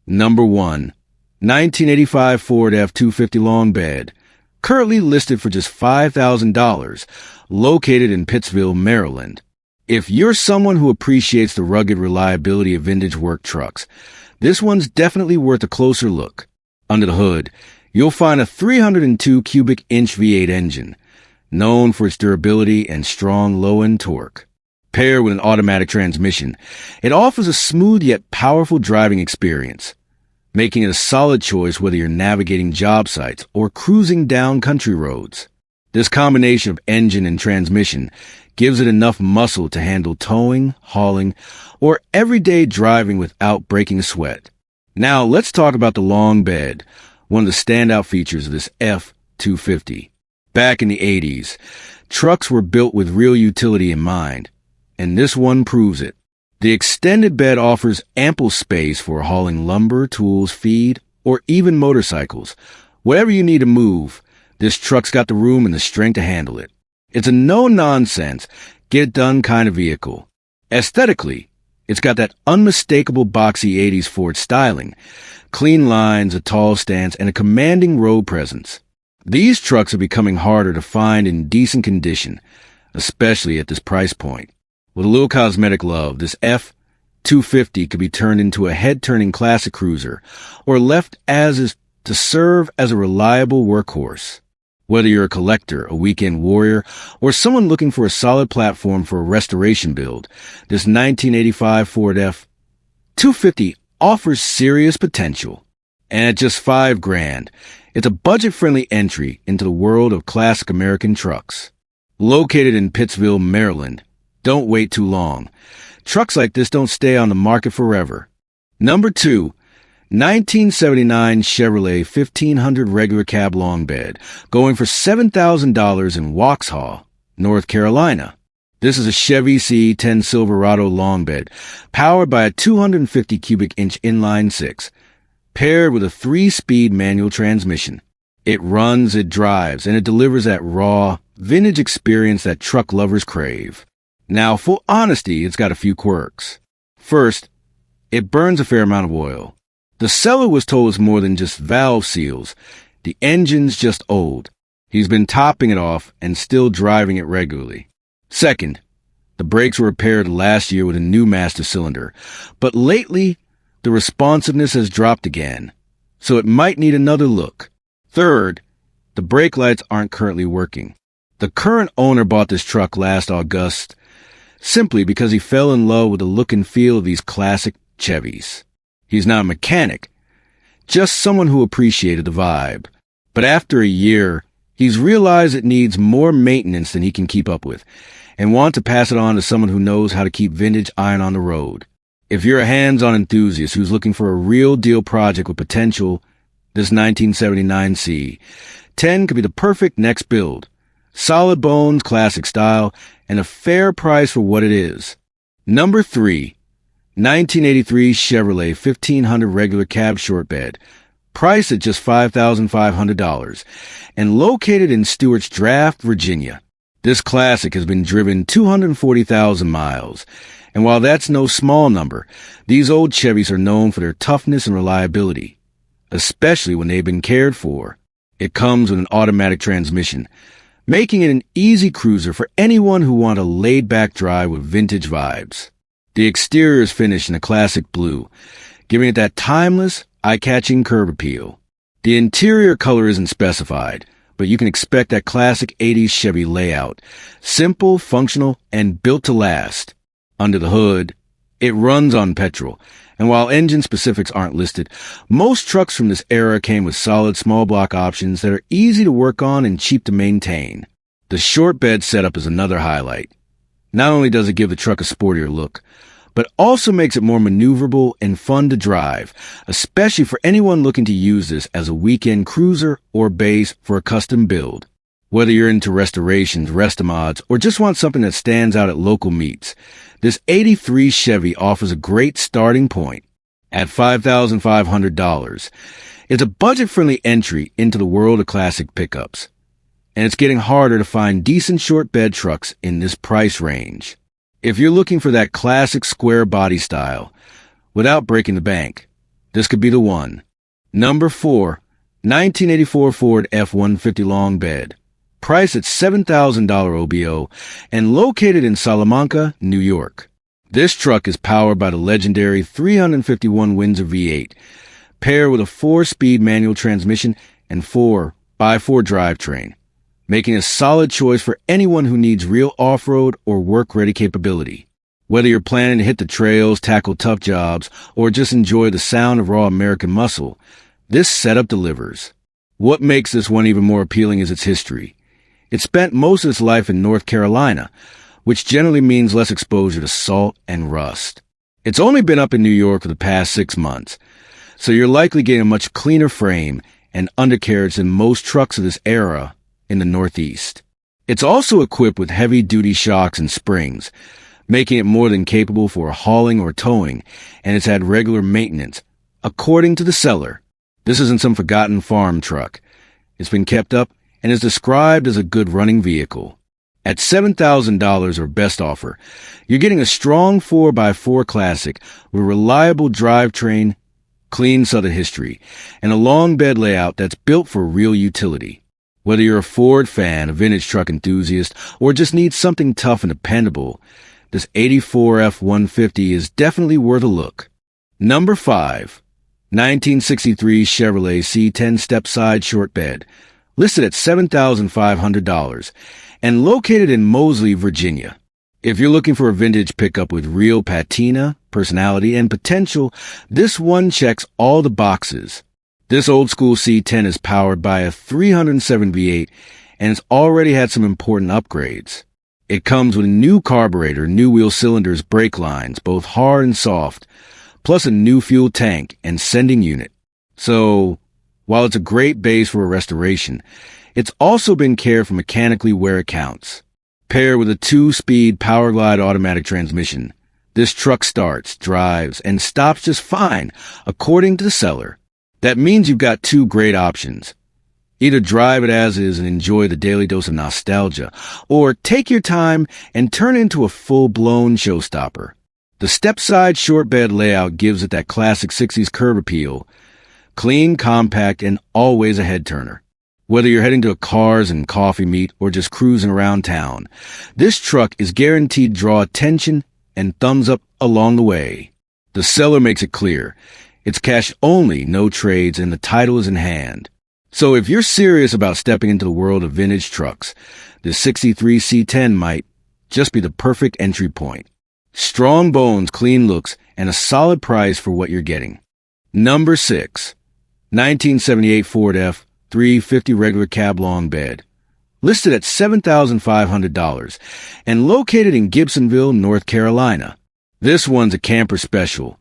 Number 1. 1985 Ford F-250 long bed, currently listed for just $5,000, located in Pittsville, Maryland. If you're someone who appreciates the rugged reliability of vintage work trucks, this one's definitely worth a closer look. Under the hood, you'll find a 302 cubic inch V8 engine, known for its durability and strong low-end torque. Paired with an automatic transmission, it offers a smooth yet powerful driving experience, making it a solid choice whether you're navigating job sites or cruising down country roads. This combination of engine and transmission gives it enough muscle to handle towing, hauling, or everyday driving without breaking a sweat. Now let's talk about the long bed, one of the standout features of this F-250. Back in the 80s, trucks were built with real utility in mind, and this one proves it. The extended bed offers ample space for hauling lumber, tools, feed, or even motorcycles. Whatever you need to move, this truck's got the room and the strength to handle it. It's a no-nonsense, get-it-done kind of vehicle. Aesthetically, it's got that unmistakable boxy 80s Ford styling, clean lines, a tall stance, and a commanding road presence. These trucks are becoming harder to find in decent condition, especially at this price point. With a little cosmetic love, this F-250 could be turned into a head-turning classic cruiser or left as is to serve as a reliable workhorse. Whether you're a collector, a weekend warrior, or someone looking for a solid platform for a restoration build, this 1985 Ford F-250 offers serious potential. And at just $5,000, it's a budget-friendly entry into the world of classic American trucks. Located in Pittsville, Maryland, don't wait too long. Trucks like this don't stay on the market forever. Number 2. 1979 Chevrolet 1500 regular cab long bed, going for $7,000 in Waxhaw, North Carolina. This is a Chevy C10 Silverado long bed, powered by a 250 cubic inch inline 6, paired with a 3-speed manual transmission. It runs, it drives, and it delivers that raw, vintage experience that truck lovers crave. Now, full honesty, it's got a few quirks. First, it burns a fair amount of oil. The seller was told it's more than just valve seals. The engine's just old. He's been topping it off and still driving it regularly. Second, the brakes were repaired last year with a new master cylinder, but lately, the responsiveness has dropped again, so it might need another look. Third, the brake lights aren't currently working. The current owner bought this truck last August simply because he fell in love with the look and feel of these classic Chevys. He's not a mechanic, just someone who appreciated the vibe. But after a year, he's realized it needs more maintenance than he can keep up with, and wants to pass it on to someone who knows how to keep vintage iron on the road. If you're a hands-on enthusiast who's looking for a real-deal project with potential, this 1979 C10 could be the perfect next build. Solid bones, classic style, and a fair price for what it is. Number 3. 1983 Chevrolet 1500 regular cab short bed, priced at just $5,500, and located in Stewart's Draft, Virginia. This classic has been driven 240,000 miles, and while that's no small number, these old Chevys are known for their toughness and reliability, especially when they've been cared for. It comes with an automatic transmission, making it an easy cruiser for anyone who wants a laid-back drive with vintage vibes. The exterior is finished in a classic blue, giving it that timeless, eye-catching curb appeal. The interior color isn't specified, but you can expect that classic 80s Chevy layout, simple, functional, and built to last. Under the hood, it runs on petrol, and while engine specifics aren't listed, most trucks from this era came with solid small block options that are easy to work on and cheap to maintain. The short bed setup is another highlight. Not only does it give the truck a sportier look, but also makes it more maneuverable and fun to drive, especially for anyone looking to use this as a weekend cruiser or base for a custom build. Whether you're into restorations, restomods, or just want something that stands out at local meets, this 83 Chevy offers a great starting point. At $5,500, it's a budget-friendly entry into the world of classic pickups, and it's getting harder to find decent short bed trucks in this price range. If you're looking for that classic square body style, without breaking the bank, this could be the one. Number 4. 1984 Ford F-150 long bed. Priced at $7,000 OBO and located in Salamanca, New York. This truck is powered by the legendary 351 Windsor V8, paired with a 4-speed manual transmission and 4x4 drivetrain, making a solid choice for anyone who needs real off-road or work-ready capability. Whether you're planning to hit the trails, tackle tough jobs, or just enjoy the sound of raw American muscle, this setup delivers. What makes this one even more appealing is its history. It spent most of its life in North Carolina, which generally means less exposure to salt and rust. It's only been up in New York for the past 6 months, so you're likely getting a much cleaner frame and undercarriage than most trucks of this era in the Northeast. It's also equipped with heavy-duty shocks and springs, making it more than capable for hauling or towing, and it's had regular maintenance, according to the seller. This isn't some forgotten farm truck. It's been kept up and is described as a good running vehicle. At $7,000 or best offer, you're getting a strong 4x4 classic with reliable drivetrain, clean Southern history, and a long bed layout that's built for real utility. Whether you're a Ford fan, a vintage truck enthusiast, or just need something tough and dependable, this 84 F-150 is definitely worth a look. Number 5. 1963 Chevrolet C10 step-side short bed, listed at $7,500, and located in Moseley, Virginia. If you're looking for a vintage pickup with real patina, personality, and potential, this one checks all the boxes. This old-school C10 is powered by a 307 V8, and it's already had some important upgrades. It comes with a new carburetor, new wheel cylinders, brake lines, both hard and soft, plus a new fuel tank and sending unit. So, while it's a great base for a restoration, it's also been cared for mechanically where it counts. Paired with a 2-speed Powerglide automatic transmission, this truck starts, drives, and stops just fine, according to the seller. That means you've got 2 great options. Either drive it as is and enjoy the daily dose of nostalgia, or take your time and turn it into a full-blown showstopper. The step-side short bed layout gives it that classic 60s curb appeal. Clean, compact, and always a head-turner. Whether you're heading to a cars and coffee meet or just cruising around town, this truck is guaranteed to draw attention and thumbs up along the way. The seller makes it clear. It's cash only, no trades, and the title is in hand. So if you're serious about stepping into the world of vintage trucks, the 63 C10 might just be the perfect entry point. Strong bones, clean looks, and a solid price for what you're getting. Number 6. 1978 Ford F-350 regular cab long bed. Listed at $7,500 and located in Gibsonville, North Carolina. This one's a camper special,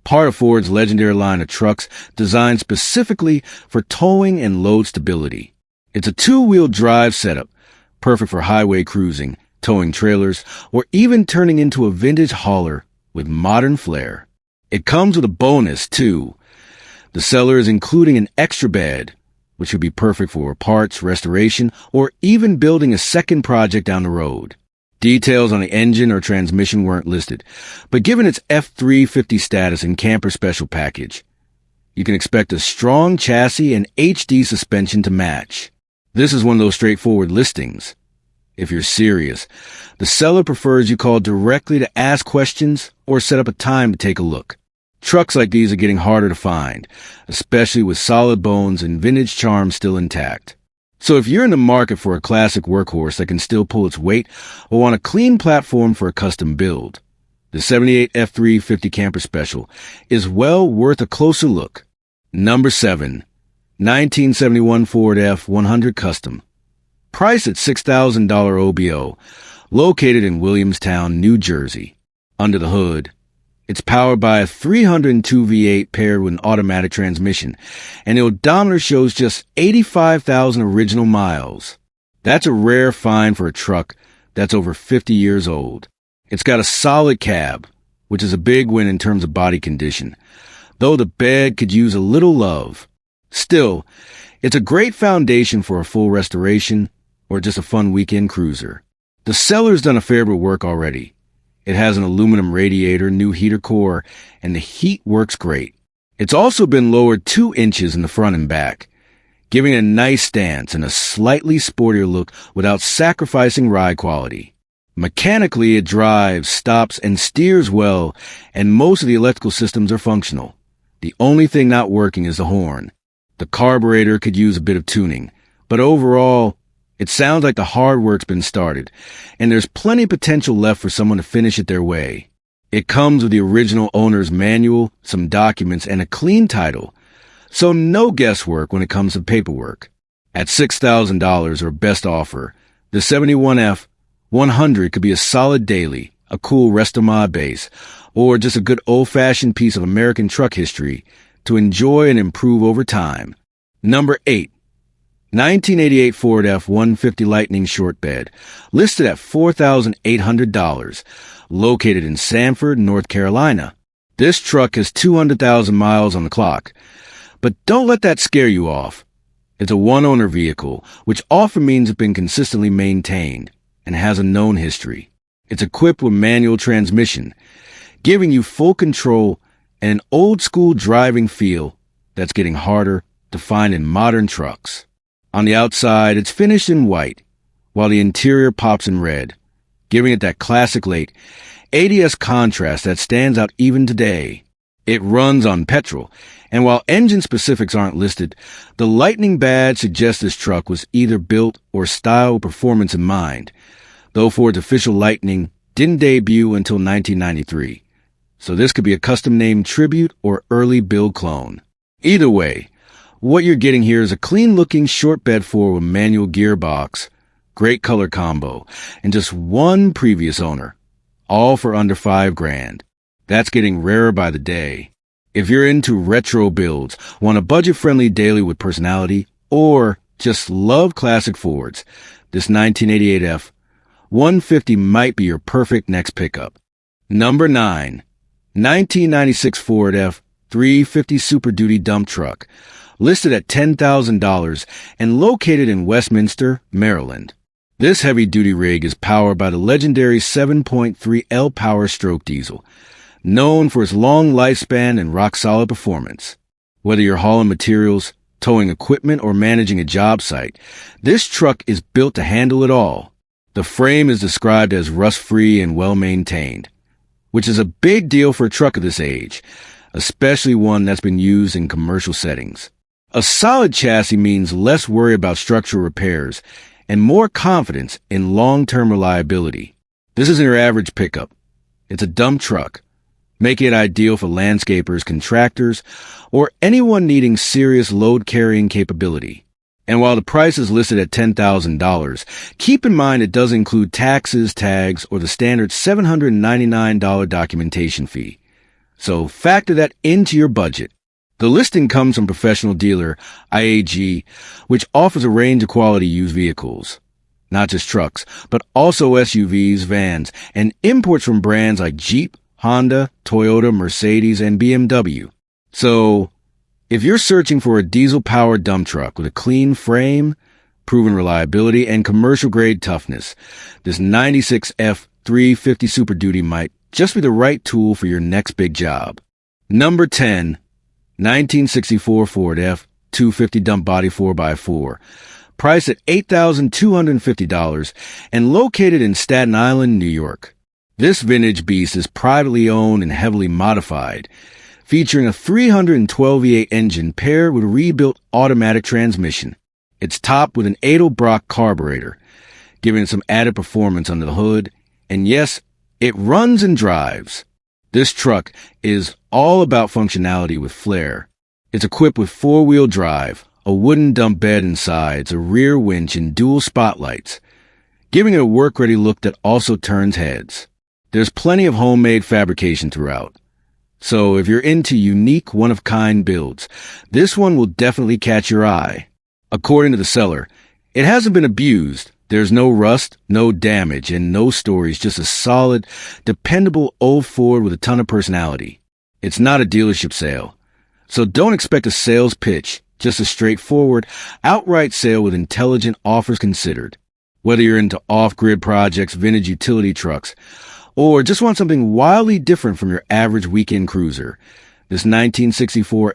part of Ford's legendary line of trucks designed specifically for towing and load stability. It's a 2-wheel drive setup, perfect for highway cruising, towing trailers, or even turning into a vintage hauler with modern flair. It comes with a bonus, too. The seller is including an extra bed, which would be perfect for parts, restoration, or even building a second project down the road. Details on the engine or transmission weren't listed, but given its F-350 status and camper special package, you can expect a strong chassis and HD suspension to match. This is one of those straightforward listings. If you're serious, the seller prefers you call directly to ask questions or set up a time to take a look. Trucks like these are getting harder to find, especially with solid bones and vintage charm still intact. So if you're in the market for a classic workhorse that can still pull its weight or want a clean platform for a custom build, the 78 F-350 Camper Special is well worth a closer look. Number 7. 1971 Ford F-100 Custom. Priced at $6,000 OBO, located in Williamstown, New Jersey. Under the hood, it's powered by a 302 V8 paired with an automatic transmission, and the odometer shows just 85,000 original miles. That's a rare find for a truck that's over 50 years old. It's got a solid cab, which is a big win in terms of body condition, though the bed could use a little love. Still, it's a great foundation for a full restoration or just a fun weekend cruiser. The seller's done a fair bit of work already. It has an aluminum radiator, new heater core, and the heat works great. It's also been lowered 2 inches in the front and back, giving it a nice stance and a slightly sportier look without sacrificing ride quality. Mechanically, it drives, stops, and steers well, and most of the electrical systems are functional. The only thing not working is the horn. The carburetor could use a bit of tuning, but overall, it sounds like the hard work's been started, and there's plenty of potential left for someone to finish it their way. It comes with the original owner's manual, some documents, and a clean title, so no guesswork when it comes to paperwork. At $6,000 or best offer, the 71F 100 could be a solid daily, a cool rest of my base, or just a good old-fashioned piece of American truck history to enjoy and improve over time. Number 8. 1988 Ford F-150 Lightning Short Bed, listed at $4,800, located in Sanford, North Carolina. This truck has 200,000 miles on the clock, but don't let that scare you off. It's a one-owner vehicle, which often means it's been consistently maintained and has a known history. It's equipped with manual transmission, giving you full control and an old-school driving feel that's getting harder to find in modern trucks. On the outside, it's finished in white, while the interior pops in red, giving it that classic late ADS contrast that stands out even today. It runs on petrol, and while engine specifics aren't listed, the Lightning badge suggests this truck was either built or styled with performance in mind, though Ford's official Lightning didn't debut until 1993. So this could be a custom-named tribute or early build clone. Either way, what you're getting here is a clean-looking short bed Ford with manual gearbox, great color combo, and just one previous owner, all for under $5,000. That's getting rarer by the day. If you're into retro builds, want a budget-friendly daily with personality, or just love classic Fords, this 1988 F-150 might be your perfect next pickup. Number 9. 1996 Ford F-350 Super Duty Dump Truck, listed at $10,000 and located in Westminster, Maryland. This heavy-duty rig is powered by the legendary 7.3 L Power Stroke diesel, known for its long lifespan and rock-solid performance. Whether you're hauling materials, towing equipment, or managing a job site, this truck is built to handle it all. The frame is described as rust-free and well-maintained, which is a big deal for a truck of this age, especially one that's been used in commercial settings. A solid chassis means less worry about structural repairs and more confidence in long-term reliability. This isn't your average pickup. It's a dump truck, making it ideal for landscapers, contractors, or anyone needing serious load-carrying capability. And while the price is listed at $10,000, keep in mind it does include taxes, tags, or the standard $799 documentation fee. So factor that into your budget. The listing comes from professional dealer IAG, which offers a range of quality used vehicles. Not just trucks, but also SUVs, vans, and imports from brands like Jeep, Honda, Toyota, Mercedes, and BMW. So, if you're searching for a diesel-powered dump truck with a clean frame, proven reliability, and commercial-grade toughness, this 96 F-350 Super Duty might just be the right tool for your next big job. Number 10. 1964 Ford F-250 Dump Body 4x4, priced at $8,250 and located in Staten Island, New York. This vintage beast is privately owned and heavily modified, featuring a 312 V8 engine paired with a rebuilt automatic transmission. It's topped with an Edelbrock carburetor, giving it some added performance under the hood, and yes, it runs and drives. This truck is all about functionality with flair. It's equipped with four-wheel drive, a wooden dump bed and sides, a rear winch, and dual spotlights, giving it a work-ready look that also turns heads. There's plenty of homemade fabrication throughout. So if you're into unique, one-of-kind builds, this one will definitely catch your eye. According to the seller, it hasn't been abused. There's no rust, no damage, and no stories, just a solid, dependable old Ford with a ton of personality. It's not a dealership sale, so don't expect a sales pitch, just a straightforward, outright sale with intelligent offers considered. Whether you're into off-grid projects, vintage utility trucks, or just want something wildly different from your average weekend cruiser, This 1964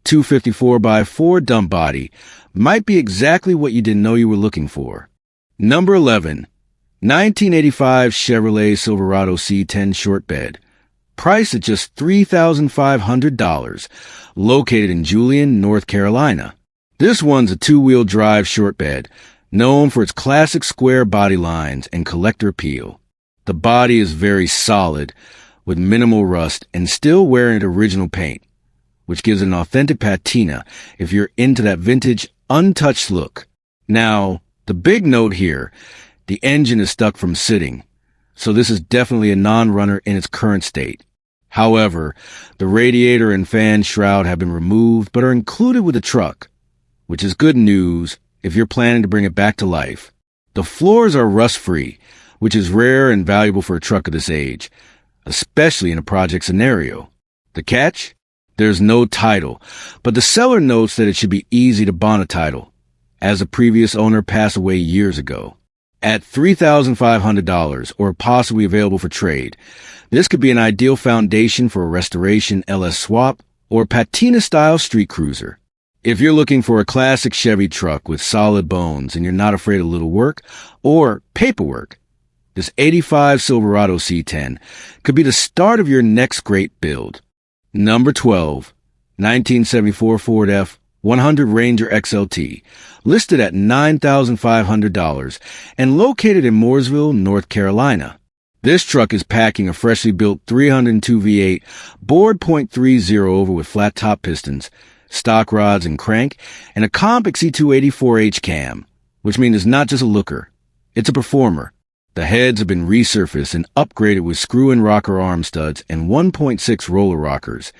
F254x4 dump body might be exactly what you didn't know you were looking for. Number 11. 1985 Chevrolet Silverado C10 short bed. Priced at just $3,500. Located in Julian, North Carolina. This one's a two-wheel drive short bed, known for its classic square body lines and collector appeal. The body is very solid, with minimal rust and still wearing its original paint, which gives it an authentic patina if you're into that vintage, untouched look. Now, the big note here, the engine is stuck from sitting, so this is definitely a non-runner in its current state. However, the radiator and fan shroud have been removed but are included with the truck, which is good news if you're planning to bring it back to life. The floors are rust-free, which is rare and valuable for a truck of this age, especially in a project scenario. The catch? There's no title, but the seller notes that it should be easy to bond a title, as the previous owner passed away years ago. At $3,500 or possibly available for trade, this could be an ideal foundation for a restoration LS swap or patina-style street cruiser. If you're looking for a classic Chevy truck with solid bones and you're not afraid of little work or paperwork, this 85 Silverado C10 could be the start of your next great build. Number 12. 1974 Ford F100 Ranger XLT, listed at $9,500 and located in Mooresville, North Carolina. This truck is packing a freshly built 302 V8 bored .30 over with flat top pistons, stock rods and crank, and a Comp XC284H cam, which means it's not just a looker, it's a performer. The heads have been resurfaced and upgraded with screw-in rocker arm studs and 1.6 roller rockers,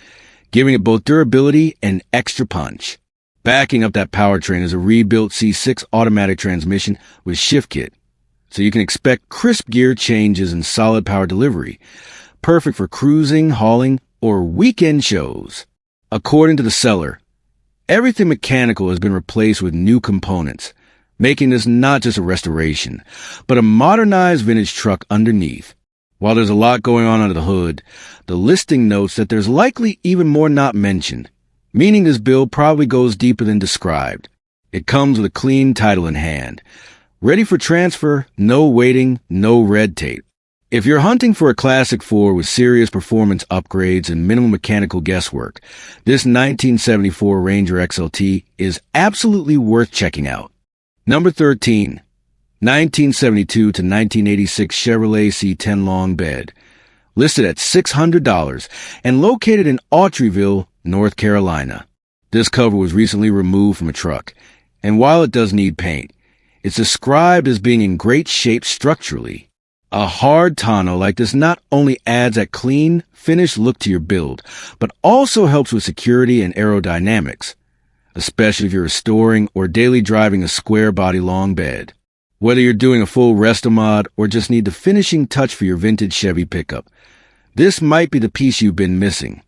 giving it both durability and extra punch. Backing up that powertrain is a rebuilt C6 automatic transmission with shift kit, so you can expect crisp gear changes and solid power delivery, perfect for cruising, hauling, or weekend shows. According to the seller, everything mechanical has been replaced with new components, making this not just a restoration, but a modernized vintage truck underneath. While there's a lot going on under the hood, the listing notes that there's likely even more not mentioned, meaning this build probably goes deeper than described. It comes with a clean title in hand. Ready for transfer, no waiting, no red tape. If you're hunting for a classic Ford with serious performance upgrades and minimal mechanical guesswork, this 1974 Ranger XLT is absolutely worth checking out. Number 13. 1972 to 1986 Chevrolet C10 long bed, listed at $600 and located in Autryville, North Carolina. This cover was recently removed from a truck, and while it does need paint, it's described as being in great shape structurally. A hard tonneau like this not only adds that clean, finished look to your build, but also helps with security and aerodynamics, especially if you're restoring or daily driving a square body long bed. Whether you're doing a full resto mod or just need the finishing touch for your vintage Chevy pickup, this might be the piece you've been missing.